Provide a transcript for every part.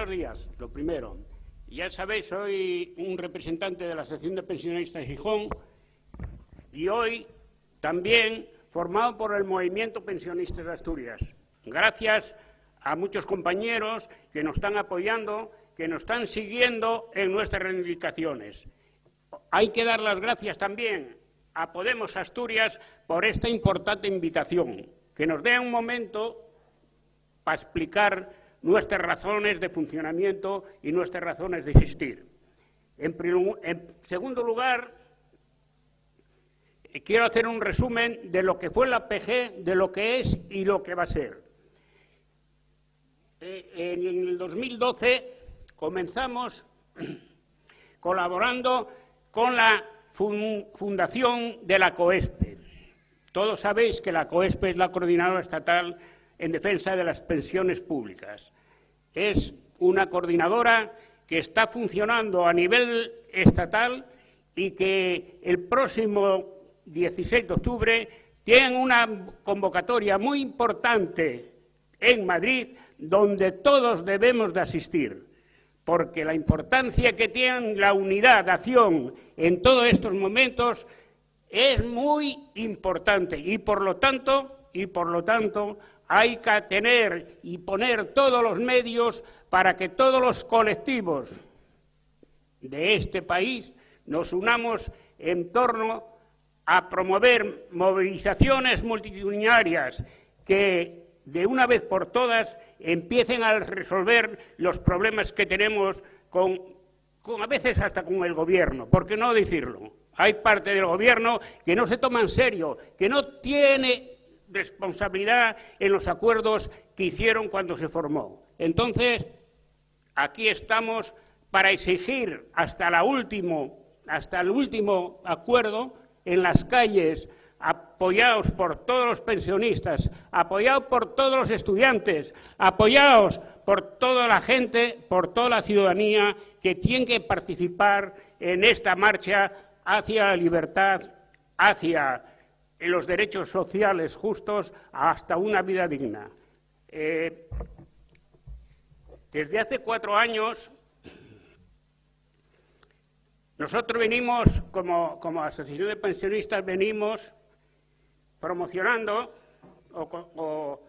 buenos días. Lo primero, ya sabéis, soy un representante de la Asociación de Pensionistas de Gijón y hoy también formado por el Movimiento Pensionistas de Asturias. Gracias a muchos compañeros que nos están apoyando, que nos están siguiendo en nuestras reivindicaciones. Hay que dar las gracias también a Podemos Asturias por esta importante invitación, que nos dé un momento para explicar nuestras razones de funcionamiento y nuestras razones de existir. En segundo lugar, quiero hacer un resumen de lo que fue la PG, de lo que es y lo que va a ser. En el 2012 comenzamos colaborando con la fundación de la COESPE. Todos sabéis que la COESPE es la Coordinadora Estatal en Defensa de las Pensiones Públicas. Es una coordinadora que está funcionando a nivel estatal y que el próximo 16 de octubre tienen una convocatoria muy importante en Madrid donde todos debemos de asistir, porque la importancia que tiene la unidad de acción en todos estos momentos es muy importante y por lo tanto hay que tener y poner todos los medios para que todos los colectivos de este país nos unamos en torno a promover movilizaciones multitudinarias que de una vez por todas empiecen a resolver los problemas que tenemos a veces hasta con el Gobierno, ¿por qué no decirlo? Hay parte del Gobierno que no se toma en serio, que no tiene responsabilidad en los acuerdos que hicieron cuando se formó. Entonces, aquí estamos para exigir hasta el último acuerdo en las calles, apoyados por todos los pensionistas, apoyados por todos los estudiantes, apoyados por toda la gente, por toda la ciudadanía que tiene que participar en esta marcha hacia la libertad, hacia los derechos sociales justos, hasta una vida digna. Desde hace 4 años, nosotros venimos, como Asociación de Pensionistas, venimos promocionando o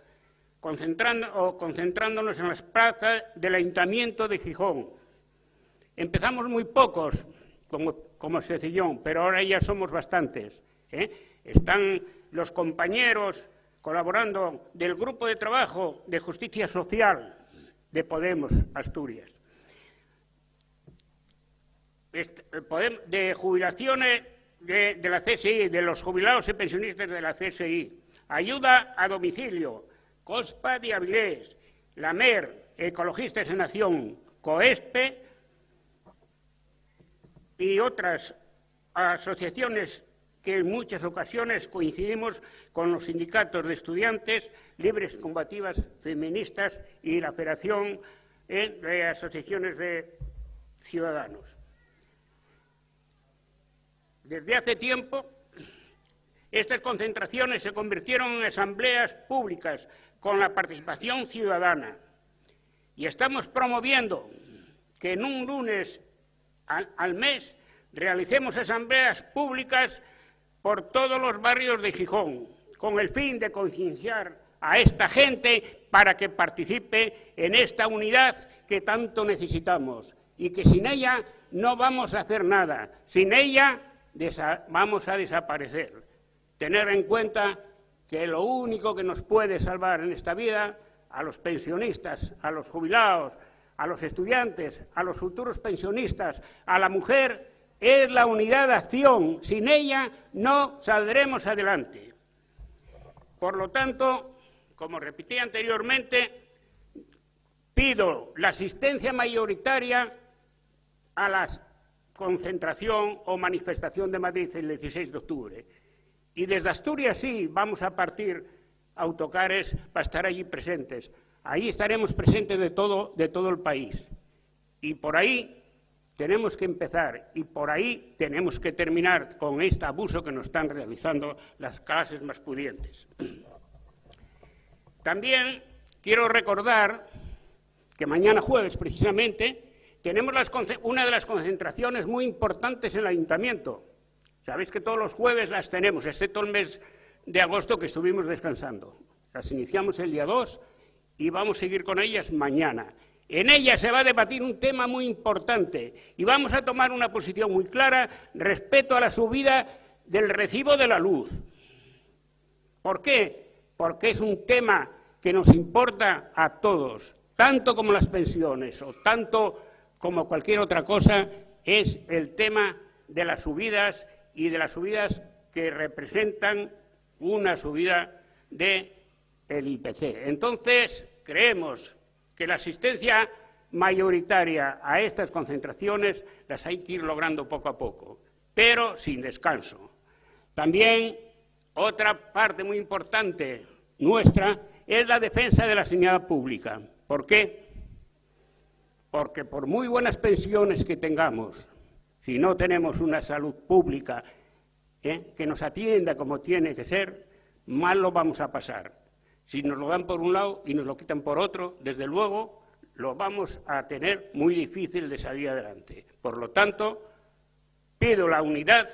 concentrándonos en las plazas del Ayuntamiento de Gijón. Empezamos muy pocos como asociación, pero ahora ya somos bastantes, Están los compañeros colaborando del Grupo de Trabajo de Justicia Social de Podemos Asturias, de jubilaciones de la CSI, de los jubilados y pensionistas de la CSI, ayuda a domicilio, COSPA de Avilés, la MER, Ecologistas en Acción, COESPE y otras asociaciones que en muchas ocasiones coincidimos con los sindicatos de estudiantes, libres combativas feministas y la Federación de Asociaciones de Ciudadanos. Desde hace tiempo, estas concentraciones se convirtieron en asambleas públicas con la participación ciudadana y estamos promoviendo que en un lunes al mes realicemos asambleas públicas por todos los barrios de Gijón, con el fin de concienciar a esta gente para que participe en esta unidad que tanto necesitamos y que sin ella no vamos a hacer nada, sin ella vamos a desaparecer. Tener en cuenta que lo único que nos puede salvar en esta vida, a los pensionistas, a los jubilados, a los estudiantes, a los futuros pensionistas, a la mujer, es la unidad de acción. Sin ella no saldremos adelante. Por lo tanto, como repetí anteriormente, pido la asistencia mayoritaria a la concentración o manifestación de Madrid el 16 de octubre. Y desde Asturias sí vamos a partir autocares para estar allí presentes. Ahí estaremos presentes de todo el país. Y por ahí tenemos que empezar y por ahí tenemos que terminar con este abuso que nos están realizando las clases más pudientes. También quiero recordar que mañana jueves, precisamente, tenemos una de las concentraciones muy importantes en el Ayuntamiento. Sabéis que todos los jueves las tenemos, excepto el mes de agosto que estuvimos descansando. Las iniciamos el día 2 y vamos a seguir con ellas mañana. En ellas se va a debatir un tema muy importante y vamos a tomar una posición muy clara respecto a la subida del recibo de la luz. ¿Por qué? Porque es un tema que nos importa a todos, tanto como las pensiones o tanto como cualquier otra cosa, es el tema de las subidas y de las subidas que representan una subida del IPC. Entonces, creemos que la asistencia mayoritaria a estas concentraciones las hay que ir logrando poco a poco, pero sin descanso. También otra parte muy importante nuestra es la defensa de la sanidad pública. ¿Por qué? Porque por muy buenas pensiones que tengamos, si no tenemos una salud pública que nos atienda como tiene que ser, mal lo vamos a pasar. Si nos lo dan por un lado y nos lo quitan por otro, desde luego lo vamos a tener muy difícil de salir adelante. Por lo tanto, pido la unidad,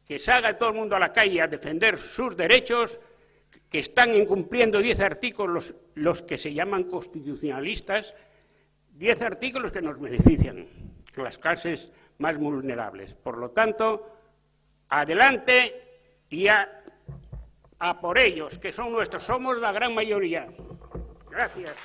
que salga todo el mundo a la calle a defender sus derechos, que están incumpliendo 10 artículos los que se llaman constitucionalistas, 10 artículos que nos benefician, las clases más vulnerables. Por lo tanto, adelante y a por ellos, que son nuestros, somos la gran mayoría. Gracias.